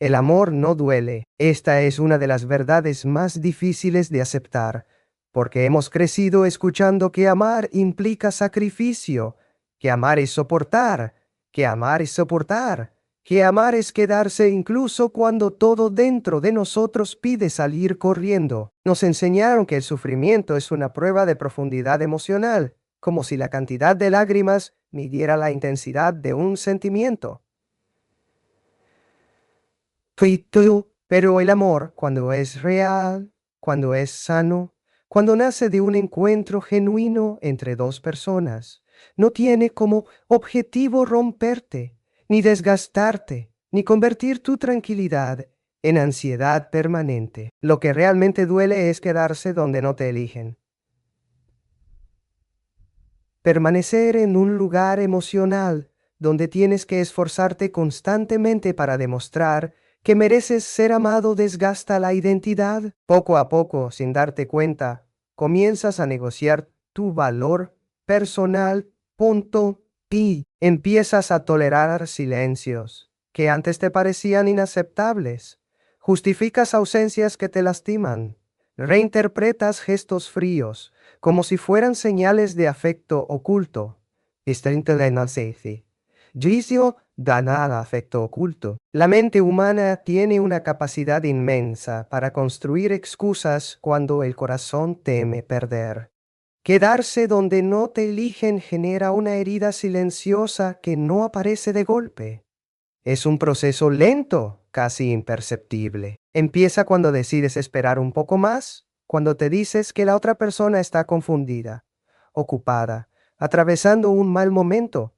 El amor no duele. Esta es una de las verdades más difíciles de aceptar, porque hemos crecido escuchando que amar implica sacrificio, que amar es soportar, que amar es soportar, que amar es quedarse incluso cuando todo dentro de nosotros pide salir corriendo. Nos enseñaron que el sufrimiento es una prueba de profundidad emocional, como si la cantidad de lágrimas midiera la intensidad de un sentimiento. Pero el amor, cuando es real, cuando es sano, cuando nace de un encuentro genuino entre dos personas, no tiene como objetivo romperte, ni desgastarte, ni convertir tu tranquilidad en ansiedad permanente. Lo que realmente duele es quedarse donde no te eligen. Permanecer en un lugar emocional donde tienes que esforzarte constantemente para demostrar que mereces ser amado desgasta la identidad. Poco a poco, sin darte cuenta, comienzas a negociar tu valor personal. Y empiezas a tolerar silencios que antes te parecían inaceptables. Justificas ausencias que te lastiman. Reinterpretas gestos fríos como si fueran señales de afecto oculto. Juicio gana al afecto oculto. La mente humana tiene una capacidad inmensa para construir excusas cuando el corazón teme perder. Quedarse donde no te eligen genera una herida silenciosa que no aparece de golpe. Es un proceso lento, casi imperceptible. Empieza cuando decides esperar un poco más, cuando te dices que la otra persona está confundida, ocupada, atravesando un mal momento.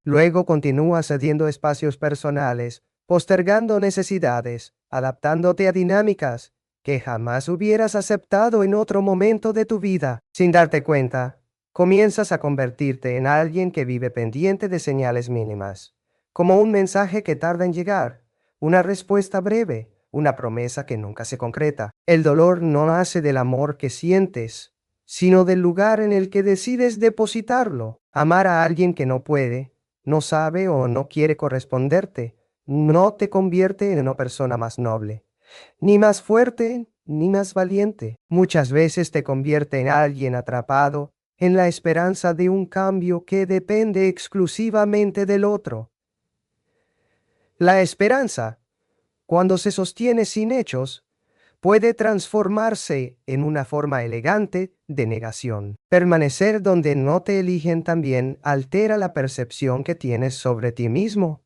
Luego continúas cediendo espacios personales, postergando necesidades, adaptándote a dinámicas que jamás hubieras aceptado en otro momento de tu vida. Sin darte cuenta, comienzas a convertirte en alguien que vive pendiente de señales mínimas, como un mensaje que tarda en llegar, una respuesta breve, una promesa que nunca se concreta. El dolor no nace del amor que sientes, sino del lugar en el que decides depositarlo. Amar a alguien que no puede, no sabe o no quiere corresponderte, no te convierte en una persona más noble, ni más fuerte, ni más valiente. Muchas veces te convierte en alguien atrapado en la esperanza de un cambio que depende exclusivamente del otro. La esperanza, cuando se sostiene sin hechos, puede transformarse en una forma elegante de negación. Permanecer donde no te eligen también altera la percepción que tienes sobre ti mismo.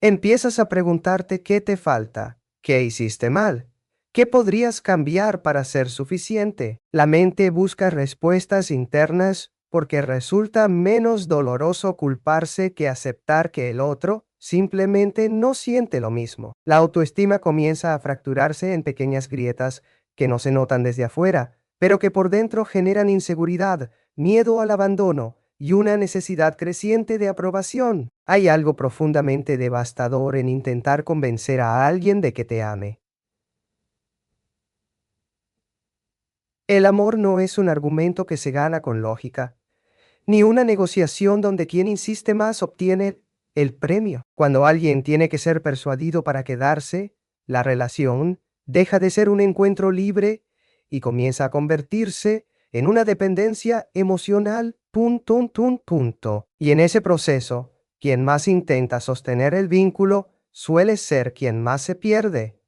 Empiezas a preguntarte qué te falta, qué hiciste mal, qué podrías cambiar para ser suficiente. La mente busca respuestas internas porque resulta menos doloroso culparse que aceptar que el otro simplemente no siente lo mismo. La autoestima comienza a fracturarse en pequeñas grietas que no se notan desde afuera, pero que por dentro generan inseguridad, miedo al abandono y una necesidad creciente de aprobación. Hay algo profundamente devastador en intentar convencer a alguien de que te ame. El amor no es un argumento que se gana con lógica, ni una negociación donde quien insiste más obtiene el premio. Cuando alguien tiene que ser persuadido para quedarse, la relación deja de ser un encuentro libre y comienza a convertirse en una dependencia emocional. Y en ese proceso, quien más intenta sostener el vínculo suele ser quien más se pierde.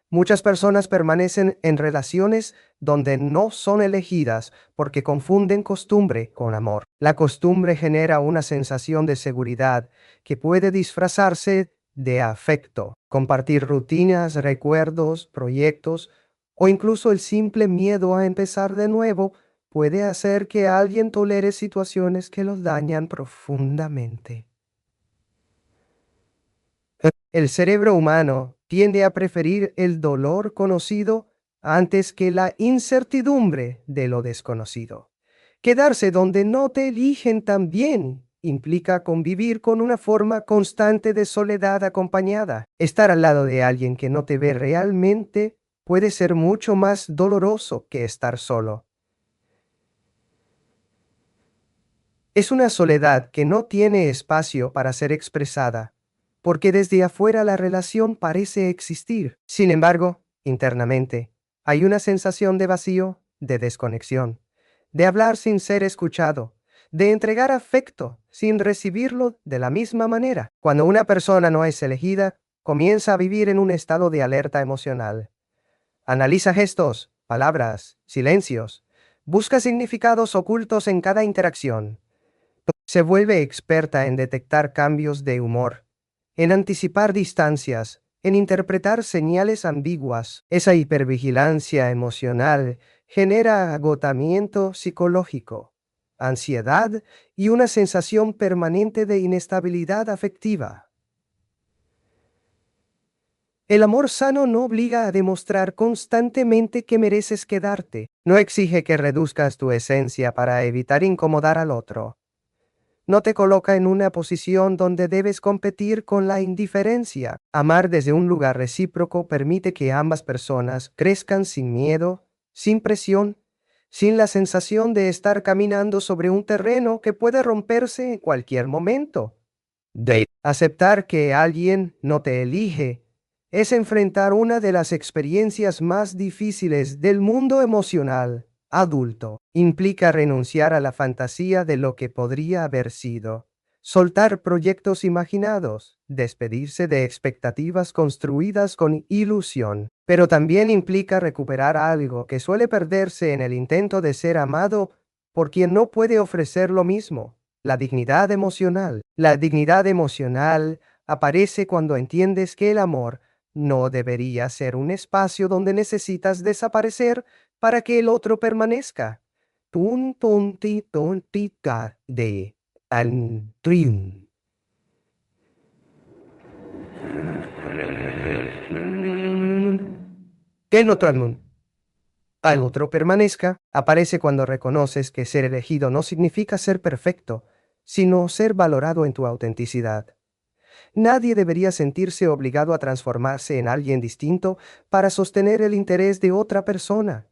Muchas personas permanecen en relaciones donde no son elegidas porque confunden costumbre con amor. La costumbre genera una sensación de seguridad que puede disfrazarse de afecto. Compartir rutinas, recuerdos, proyectos o incluso el simple miedo a empezar de nuevo puede hacer que alguien tolere situaciones que los dañan profundamente. El cerebro humano tiende a preferir el dolor conocido antes que la incertidumbre de lo desconocido. Quedarse donde no te eligen también implica convivir con una forma constante de soledad acompañada. Estar al lado de alguien que no te ve realmente puede ser mucho más doloroso que estar solo. Es una soledad que no tiene espacio para ser expresada, porque desde afuera la relación parece existir. Sin embargo, internamente, hay una sensación de vacío, de desconexión, de hablar sin ser escuchado, de entregar afecto sin recibirlo de la misma manera. Cuando una persona no es elegida, comienza a vivir en un estado de alerta emocional. Analiza gestos, palabras, silencios. Busca significados ocultos en cada interacción. Se vuelve experta en detectar cambios de humor, en anticipar distancias, en interpretar señales ambiguas. Esa hipervigilancia emocional genera agotamiento psicológico, ansiedad y una sensación permanente de inestabilidad afectiva. El amor sano no obliga a demostrar constantemente que mereces quedarte. No exige que reduzcas tu esencia para evitar incomodar al otro. No te coloca en una posición donde debes competir con la indiferencia. Amar desde un lugar recíproco permite que ambas personas crezcan sin miedo, sin presión, sin la sensación de estar caminando sobre un terreno que puede romperse en cualquier momento. Aceptar que alguien no te elige es enfrentar una de las experiencias más difíciles del mundo emocional adulto. Implica renunciar a la fantasía de lo que podría haber sido, soltar proyectos imaginados, despedirse de expectativas construidas con ilusión. Pero también implica recuperar algo que suele perderse en el intento de ser amado por quien no puede ofrecer lo mismo: la dignidad emocional. La dignidad emocional aparece cuando entiendes que el amor no debería ser un espacio donde necesitas desaparecer para que el otro permanezca. Tun tonti tontica de Antrin. Que el otro al otro permanezca aparece cuando reconoces que ser elegido no significa ser perfecto, sino ser valorado en tu autenticidad. Nadie debería sentirse obligado a transformarse en alguien distinto para sostener el interés de otra persona.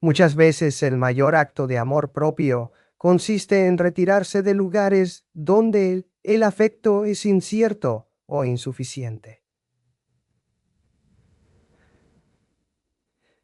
Muchas veces el mayor acto de amor propio consiste en retirarse de lugares donde el afecto es incierto o insuficiente.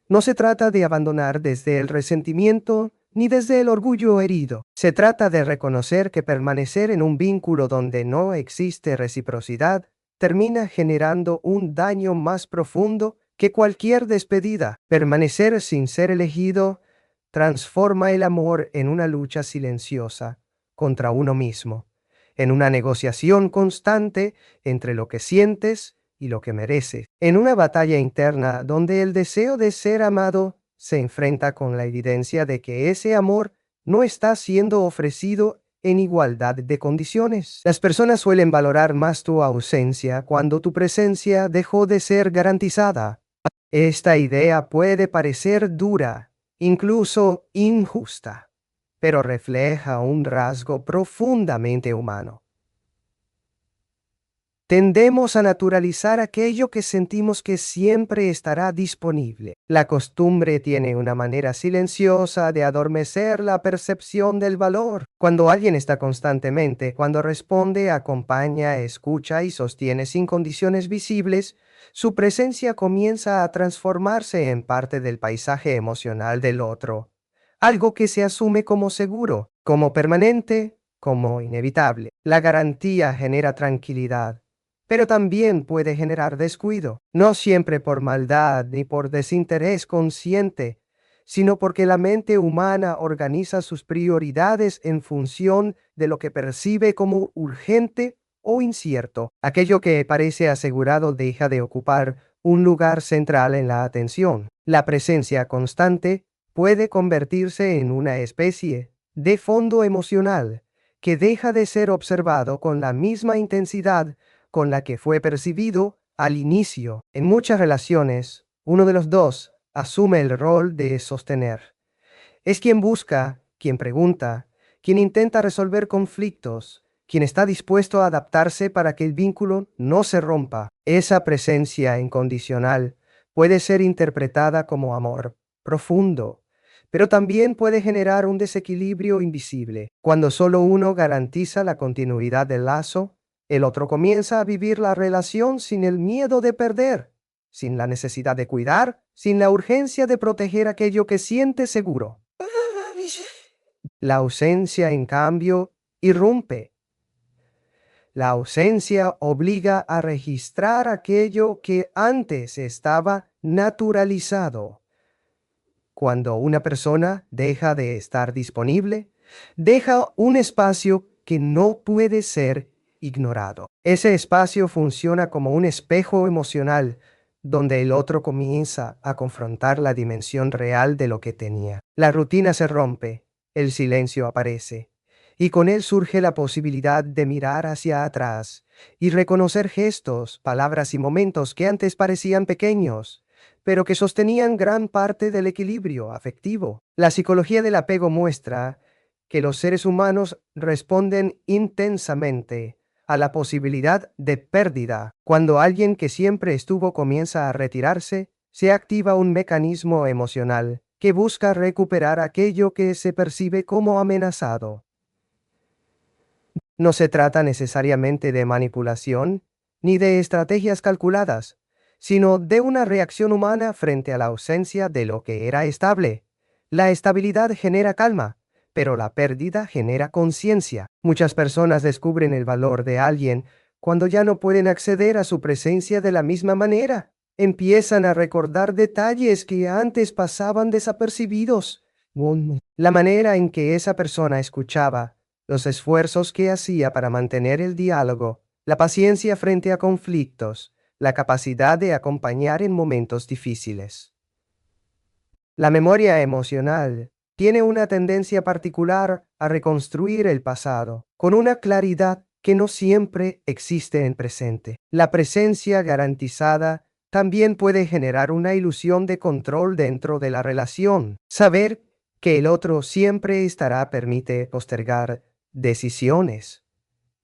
No se trata de abandonar desde el resentimiento ni desde el orgullo herido. Se trata de reconocer que permanecer en un vínculo donde no existe reciprocidad termina generando un daño más profundo que cualquier despedida. Permanecer sin ser elegido transforma el amor en una lucha silenciosa contra uno mismo, en una negociación constante entre lo que sientes y lo que mereces, en una batalla interna donde el deseo de ser amado se enfrenta con la evidencia de que ese amor no está siendo ofrecido en igualdad de condiciones. Las personas suelen valorar más tu ausencia cuando tu presencia dejó de ser garantizada. Esta idea puede parecer dura, incluso injusta, pero refleja un rasgo profundamente humano. Tendemos a naturalizar aquello que sentimos que siempre estará disponible. La costumbre tiene una manera silenciosa de adormecer la percepción del valor. Cuando alguien está constantemente, cuando responde, acompaña, escucha y sostiene sin condiciones visibles, su presencia comienza a transformarse en parte del paisaje emocional del otro. Algo que se asume como seguro, como permanente, como inevitable. La garantía genera tranquilidad, pero también puede generar descuido, no siempre por maldad ni por desinterés consciente, sino porque la mente humana organiza sus prioridades en función de lo que percibe como urgente o incierto. Aquello que parece asegurado deja de ocupar un lugar central en la atención. La presencia constante puede convertirse en una especie de fondo emocional que deja de ser observado con la misma intensidad con la que fue percibido al inicio. En muchas relaciones, uno de los dos asume el rol de sostener. Es quien busca, quien pregunta, quien intenta resolver conflictos, quien está dispuesto a adaptarse para que el vínculo no se rompa. Esa presencia incondicional puede ser interpretada como amor profundo, pero también puede generar un desequilibrio invisible. Cuando solo uno garantiza la continuidad del lazo, el otro comienza a vivir la relación sin el miedo de perder, sin la necesidad de cuidar, sin la urgencia de proteger aquello que siente seguro. La ausencia, en cambio, irrumpe. La ausencia obliga a registrar aquello que antes estaba naturalizado. Cuando una persona deja de estar disponible, deja un espacio que no puede ser ignorado. Ese espacio funciona como un espejo emocional donde el otro comienza a confrontar la dimensión real de lo que tenía. La rutina se rompe, el silencio aparece, y con él surge la posibilidad de mirar hacia atrás y reconocer gestos, palabras y momentos que antes parecían pequeños, pero que sostenían gran parte del equilibrio afectivo. La psicología del apego muestra que los seres humanos responden intensamente a la posibilidad de pérdida. Cuando alguien que siempre estuvo comienza a retirarse, se activa un mecanismo emocional que busca recuperar aquello que se percibe como amenazado. No se trata necesariamente de manipulación ni de estrategias calculadas, sino de una reacción humana frente a la ausencia de lo que era estable. La estabilidad genera calma, pero la pérdida genera conciencia. Muchas personas descubren el valor de alguien cuando ya no pueden acceder a su presencia de la misma manera. Empiezan a recordar detalles que antes pasaban desapercibidos. La manera en que esa persona escuchaba, los esfuerzos que hacía para mantener el diálogo, la paciencia frente a conflictos, la capacidad de acompañar en momentos difíciles. La memoria emocional tiene una tendencia particular a reconstruir el pasado, con una claridad que no siempre existe en presente. La presencia garantizada también puede generar una ilusión de control dentro de la relación. Saber que el otro siempre estará permite postergar decisiones,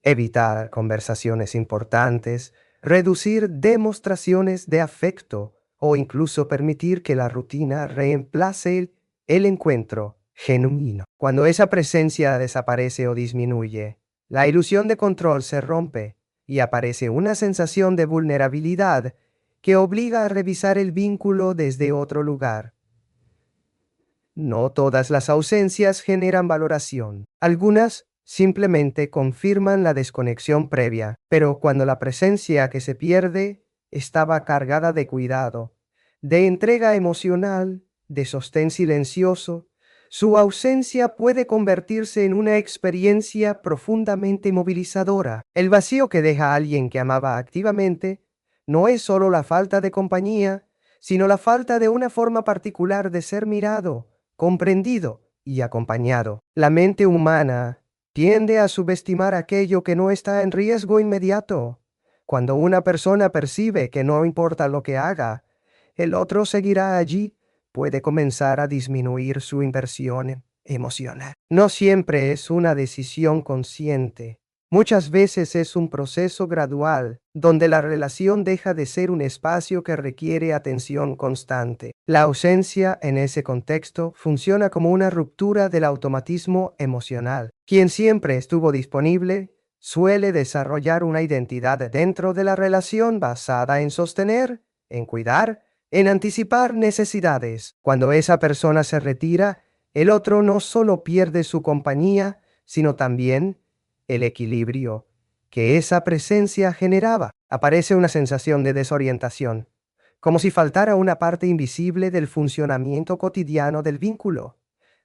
evitar conversaciones importantes, reducir demostraciones de afecto o incluso permitir que la rutina reemplace el encuentro genuino. Cuando esa presencia desaparece o disminuye, la ilusión de control se rompe y aparece una sensación de vulnerabilidad que obliga a revisar el vínculo desde otro lugar. No todas las ausencias generan valoración. Algunas simplemente confirman la desconexión previa, pero cuando la presencia que se pierde estaba cargada de cuidado, de entrega emocional, de sostén silencioso, su ausencia puede convertirse en una experiencia profundamente movilizadora. El vacío que deja a alguien que amaba activamente no es solo la falta de compañía, sino la falta de una forma particular de ser mirado, comprendido y acompañado. La mente humana tiende a subestimar aquello que no está en riesgo inmediato. Cuando una persona percibe que no importa lo que haga, el otro seguirá allí, puede comenzar a disminuir su inversión emocional. No siempre es una decisión consciente. Muchas veces es un proceso gradual, donde la relación deja de ser un espacio que requiere atención constante. La ausencia en ese contexto funciona como una ruptura del automatismo emocional. Quien siempre estuvo disponible suele desarrollar una identidad dentro de la relación basada en sostener, en cuidar, en anticipar necesidades. Cuando esa persona se retira, el otro no solo pierde su compañía, sino también el equilibrio que esa presencia generaba. Aparece una sensación de desorientación, como si faltara una parte invisible del funcionamiento cotidiano del vínculo.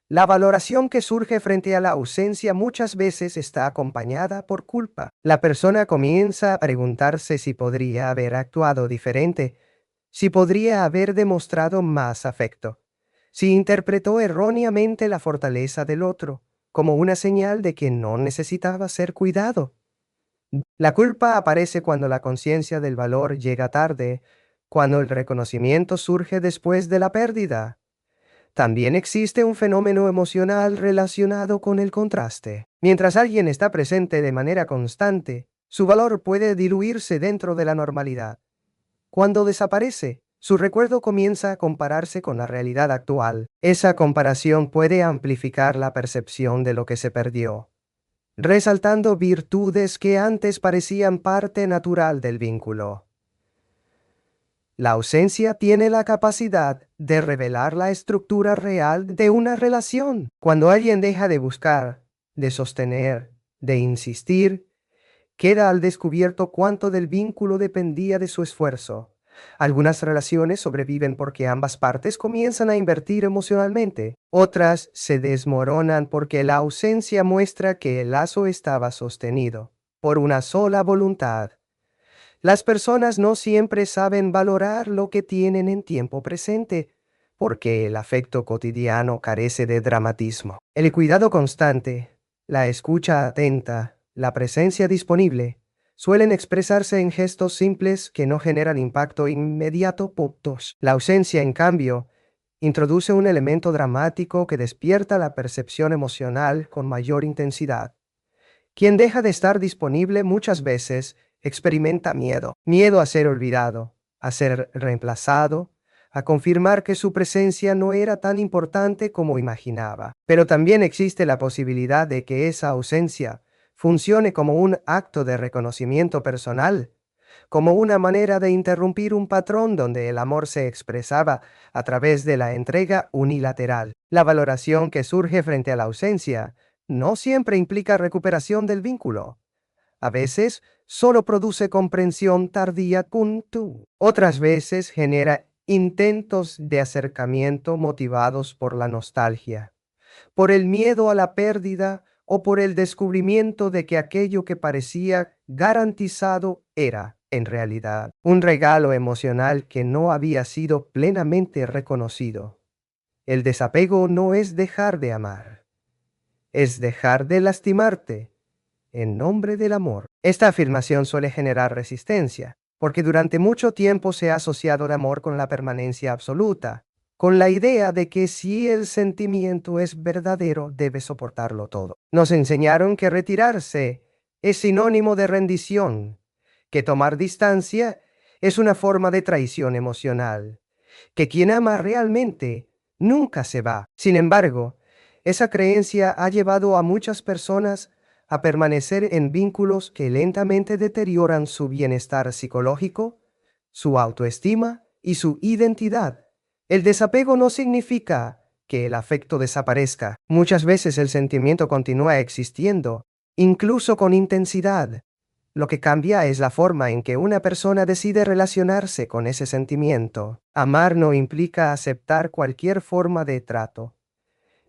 La valoración que surge frente a la ausencia muchas veces está acompañada por culpa. La persona comienza a preguntarse si podría haber actuado diferente, si podría haber demostrado más afecto, si interpretó erróneamente la fortaleza del otro como una señal de que no necesitaba ser cuidado. La culpa aparece cuando la conciencia del valor llega tarde, cuando el reconocimiento surge después de la pérdida. También existe un fenómeno emocional relacionado con el contraste. Mientras alguien está presente de manera constante, su valor puede diluirse dentro de la normalidad. Cuando desaparece, Su recuerdo comienza a compararse con la realidad actual. Esa comparación puede amplificar la percepción de lo que se perdió, resaltando virtudes que antes parecían parte natural del vínculo. La ausencia tiene la capacidad de revelar la estructura real de una relación. Cuando alguien deja de buscar, de sostener, de insistir, queda al descubierto cuánto del vínculo dependía de su esfuerzo. Algunas relaciones sobreviven porque ambas partes comienzan a invertir emocionalmente. Otras se desmoronan porque la ausencia muestra que el lazo estaba sostenido por una sola voluntad. Las personas no siempre saben valorar lo que tienen en tiempo presente, porque el afecto cotidiano carece de dramatismo. El cuidado constante, la escucha atenta, la presencia disponible, suelen expresarse en gestos simples que no generan impacto inmediato. Puntos. La ausencia, en cambio, introduce un elemento dramático que despierta la percepción emocional con mayor intensidad. Quien deja de estar disponible muchas veces experimenta miedo. Miedo a ser olvidado, a ser reemplazado, a confirmar que su presencia no era tan importante como imaginaba. Pero también existe la posibilidad de que esa ausencia funcione como un acto de reconocimiento personal, como una manera de interrumpir un patrón donde el amor se expresaba a través de la entrega unilateral. La valoración que surge frente a la ausencia no siempre implica recuperación del vínculo. A veces solo produce comprensión tardía. Otras veces genera intentos de acercamiento motivados por la nostalgia, por el miedo a la pérdida o por el descubrimiento de que aquello que parecía garantizado era, en realidad, un regalo emocional que no había sido plenamente reconocido. El desapego no es dejar de amar, es dejar de lastimarte en nombre del amor. Esta afirmación suele generar resistencia, porque durante mucho tiempo se ha asociado el amor con la permanencia absoluta, con la idea de que si el sentimiento es verdadero, debe soportarlo todo. Nos enseñaron que retirarse es sinónimo de rendición, que tomar distancia es una forma de traición emocional, que quien ama realmente nunca se va. Sin embargo, esa creencia ha llevado a muchas personas a permanecer en vínculos que lentamente deterioran su bienestar psicológico, su autoestima y su identidad. El desapego no significa que el afecto desaparezca. Muchas veces el sentimiento continúa existiendo, incluso con intensidad. Lo que cambia es la forma en que una persona decide relacionarse con ese sentimiento. Amar no implica aceptar cualquier forma de trato,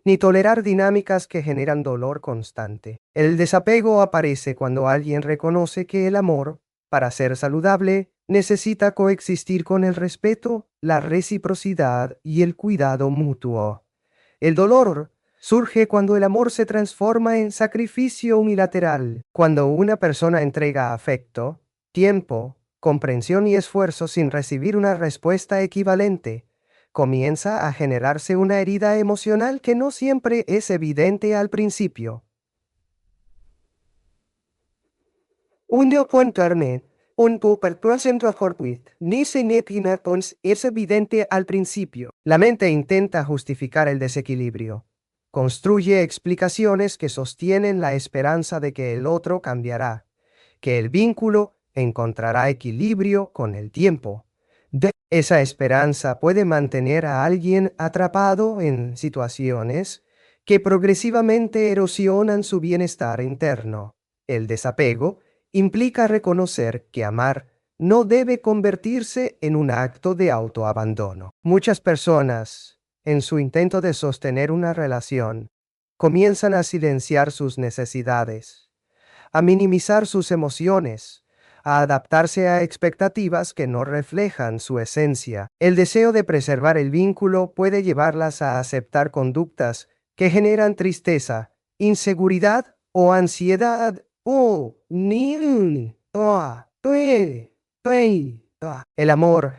ni tolerar dinámicas que generan dolor constante. El desapego aparece cuando alguien reconoce que el amor, para ser saludable, necesita coexistir con el respeto, la reciprocidad y el cuidado mutuo. El dolor surge cuando el amor se transforma en sacrificio unilateral, cuando una persona entrega afecto, tiempo, comprensión y esfuerzo sin recibir una respuesta equivalente. Comienza a generarse una herida emocional que no siempre es evidente al principio. Un es evidente al principio. La mente intenta justificar el desequilibrio. Construye explicaciones que sostienen la esperanza de que el otro cambiará, que el vínculo encontrará equilibrio con el tiempo. Esa esperanza puede mantener a alguien atrapado en situaciones que progresivamente erosionan su bienestar interno. El desapego implica reconocer que amar no debe convertirse en un acto de autoabandono. Muchas personas, en su intento de sostener una relación, comienzan a silenciar sus necesidades, a minimizar sus emociones, a adaptarse a expectativas que no reflejan su esencia. El deseo de preservar el vínculo puede llevarlas a aceptar conductas que generan tristeza, inseguridad o ansiedad. El amor,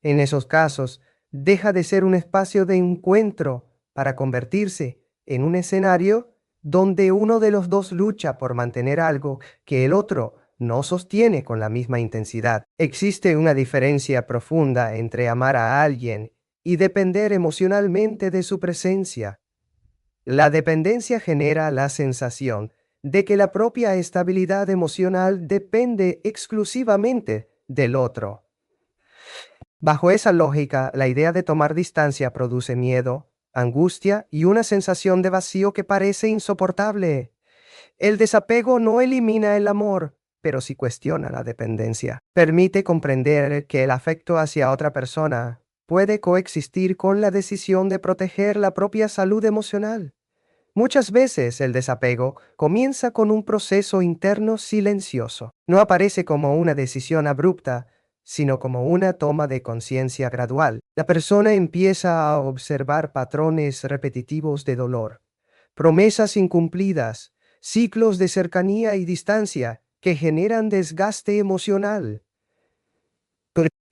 en esos casos, deja de ser un espacio de encuentro para convertirse en un escenario donde uno de los dos lucha por mantener algo que el otro no sostiene con la misma intensidad. Existe una diferencia profunda entre amar a alguien y depender emocionalmente de su presencia. La dependencia genera la sensación de que la propia estabilidad emocional depende exclusivamente del otro. Bajo esa lógica, la idea de tomar distancia produce miedo, angustia y una sensación de vacío que parece insoportable. El desapego no elimina el amor, pero sí cuestiona la dependencia. Permite comprender que el afecto hacia otra persona puede coexistir con la decisión de proteger la propia salud emocional. Muchas veces el desapego comienza con un proceso interno silencioso. No aparece como una decisión abrupta, sino como una toma de conciencia gradual. La persona empieza a observar patrones repetitivos de dolor, promesas incumplidas, ciclos de cercanía y distancia que generan desgaste emocional.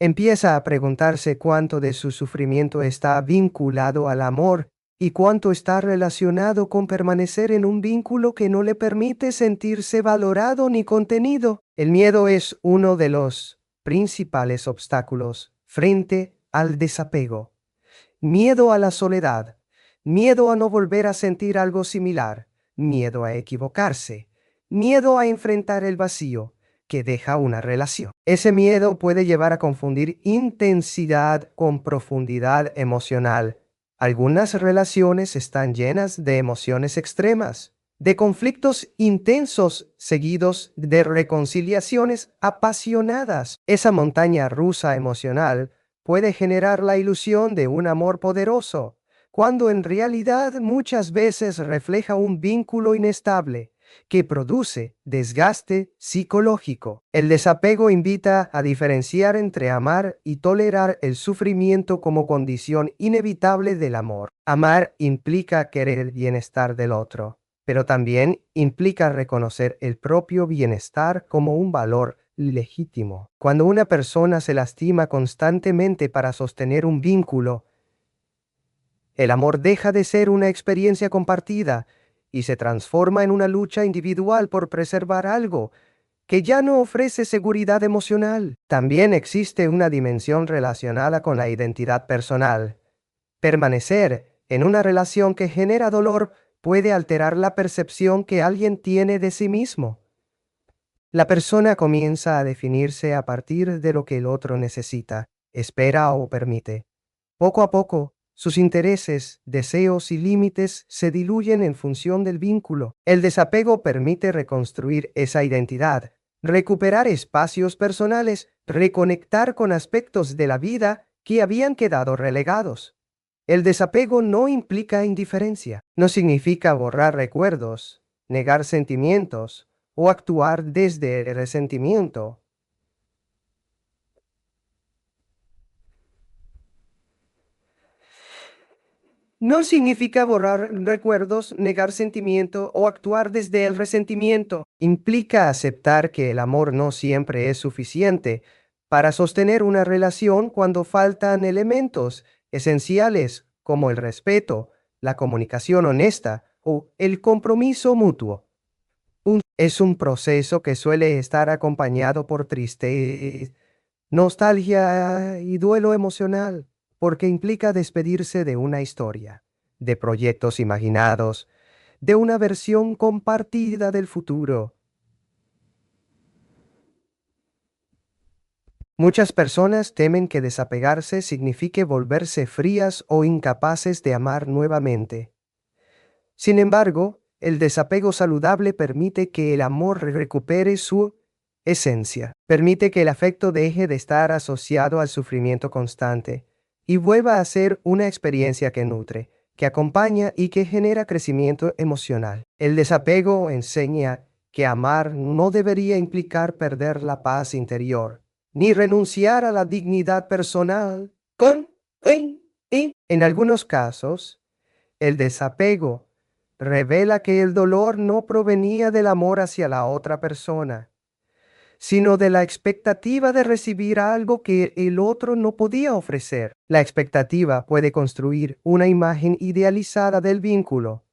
Empieza a preguntarse cuánto de su sufrimiento está vinculado al amor y cuánto está relacionado con permanecer en un vínculo que no le permite sentirse valorado ni contenido. El miedo es uno de los principales obstáculos frente al desapego. Miedo a la soledad, miedo a no volver a sentir algo similar, miedo a equivocarse, miedo a enfrentar el vacío que deja una relación. Ese miedo puede llevar a confundir intensidad con profundidad emocional. Algunas relaciones están llenas de emociones extremas, de conflictos intensos seguidos de reconciliaciones apasionadas. Esa montaña rusa emocional puede generar la ilusión de un amor poderoso, cuando en realidad muchas veces refleja un vínculo inestable que produce desgaste psicológico. El desapego invita a diferenciar entre amar y tolerar el sufrimiento como condición inevitable del amor. Amar implica querer el bienestar del otro, pero también implica reconocer el propio bienestar como un valor legítimo. Cuando una persona se lastima constantemente para sostener un vínculo, el amor deja de ser una experiencia compartida y se transforma en una lucha individual por preservar algo que ya no ofrece seguridad emocional. También existe una dimensión relacionada con la identidad personal. Permanecer en una relación que genera dolor puede alterar la percepción que alguien tiene de sí mismo. La persona comienza a definirse a partir de lo que el otro necesita, espera o permite. Poco a poco, sus intereses, deseos y límites se diluyen en función del vínculo. El desapego permite reconstruir esa identidad, recuperar espacios personales, reconectar con aspectos de la vida que habían quedado relegados. El desapego no implica indiferencia, no significa borrar recuerdos, negar sentimientos o actuar desde el resentimiento. No significa borrar recuerdos, negar sentimiento o actuar desde el resentimiento. Implica aceptar que el amor no siempre es suficiente para sostener una relación cuando faltan elementos esenciales como el respeto, la comunicación honesta o el compromiso mutuo. Es un proceso que suele estar acompañado por tristeza, nostalgia y duelo emocional, porque implica despedirse de una historia, de proyectos imaginados, de una versión compartida del futuro. Muchas personas temen que desapegarse signifique volverse frías o incapaces de amar nuevamente. Sin embargo, el desapego saludable permite que el amor recupere su esencia, permite que el afecto deje de estar asociado al sufrimiento constante y vuelva a ser una experiencia que nutre, que acompaña y que genera crecimiento emocional. El desapego enseña que amar no debería implicar perder la paz interior, ni renunciar a la dignidad personal. En algunos casos, el desapego revela que el dolor no provenía del amor hacia la otra persona, sino de la expectativa de recibir algo que el otro no podía ofrecer. La expectativa puede construir una imagen idealizada del vínculo,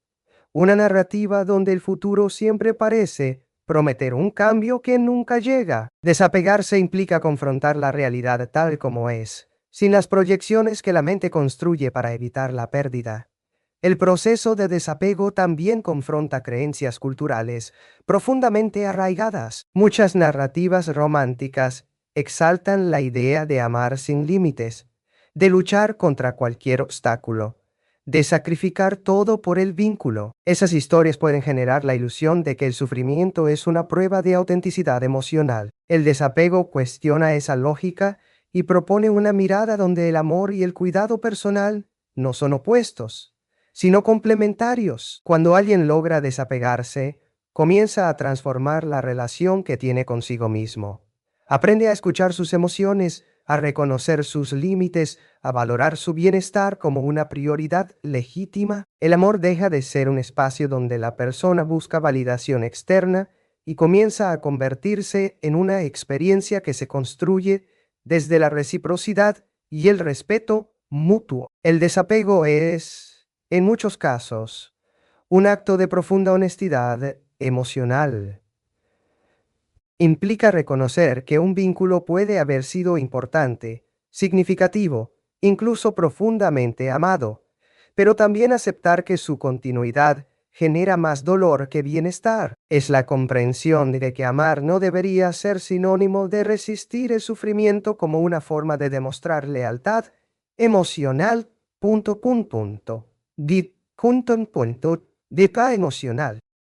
una narrativa donde el futuro siempre parece prometer un cambio que nunca llega. Desapegarse implica confrontar la realidad tal como es, sin las proyecciones que la mente construye para evitar la pérdida. El proceso de desapego también confronta creencias culturales profundamente arraigadas. Muchas narrativas románticas exaltan la idea de amar sin límites, de luchar contra cualquier obstáculo, de sacrificar todo por el vínculo. Esas historias pueden generar la ilusión de que el sufrimiento es una prueba de autenticidad emocional. El desapego cuestiona esa lógica y propone una mirada donde el amor y el cuidado personal no son opuestos, sino complementarios. Cuando alguien logra desapegarse, comienza a transformar la relación que tiene consigo mismo. Aprende a escuchar sus emociones, a reconocer sus límites, a valorar su bienestar como una prioridad legítima. El amor deja de ser un espacio donde la persona busca validación externa y comienza a convertirse en una experiencia que se construye desde la reciprocidad y el respeto mutuo. El desapego es, en muchos casos, un acto de profunda honestidad emocional. Implica reconocer que un vínculo puede haber sido importante, significativo, incluso profundamente amado, pero también aceptar que su continuidad genera más dolor que bienestar. Es la comprensión de que amar no debería ser sinónimo de resistir el sufrimiento como una forma de demostrar lealtad emocional. Punto. Di punto. De paz emocional.